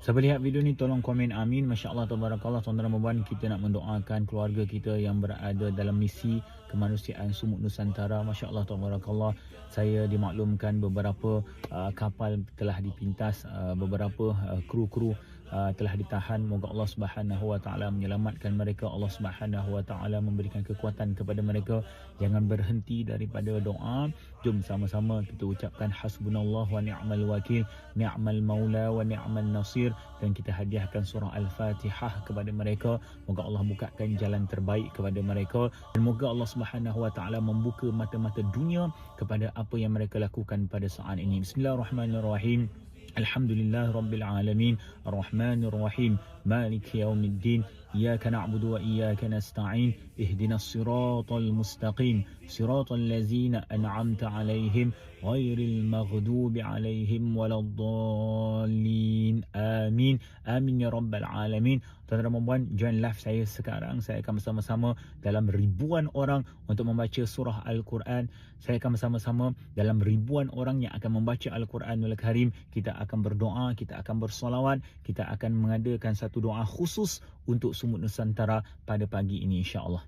Siapa lihat video ni tolong komen amin. Masya Allah tabarakallah, tuan-tuan dan puan, kita nak mendoakan keluarga kita yang berada dalam misi kemanusiaan Sumut Nusantara. Masya Allah tabarakallah, saya dimaklumkan beberapa kapal telah dipintas, beberapa kru-kru telah ditahan. Moga Allah Subhanahu Wa Taala menyelamatkan mereka. Allah Subhanahu Wa Taala memberikan kekuatan kepada mereka. Jangan berhenti daripada doa. Jom sama-sama kita ucapkan hasbunallah wa ni'mal wakil, ni'mal maula wa ni'mal nasir, dan kita hadiahkan surah Al-Fatihah kepada mereka. Moga Allah bukakan jalan terbaik kepada mereka, dan moga Allah Subhanahu Wa Taala membuka mata-mata dunia kepada apa yang mereka lakukan pada saat ini. Bismillahirrahmanirrahim. Alhamdulillah Rabbil Alamin, Ar-Rahmanir Rahim, Malik Yawmiddin, Iyyaka na'budu wa iyyaka nasta'in, Ihdinas siratal mustaqim, siratal ladzina an'amta 'alaihim, ghairil maghdubi 'alaihim waladdallin. Amin. Amin ya Rabbal Alamin. Tuan-tuan dan puan, join live saya sekarang. Saya akan bersama-sama dalam ribuan orang untuk membaca surah Al-Quran. Saya akan bersama-sama dalam ribuan orang yang akan membaca Al-Quranul Karim. Kita akan berdoa, kita akan bersolawat, kita akan mengadakan satu doa khusus untuk Sumut Nusantara pada pagi ini, insya-Allah.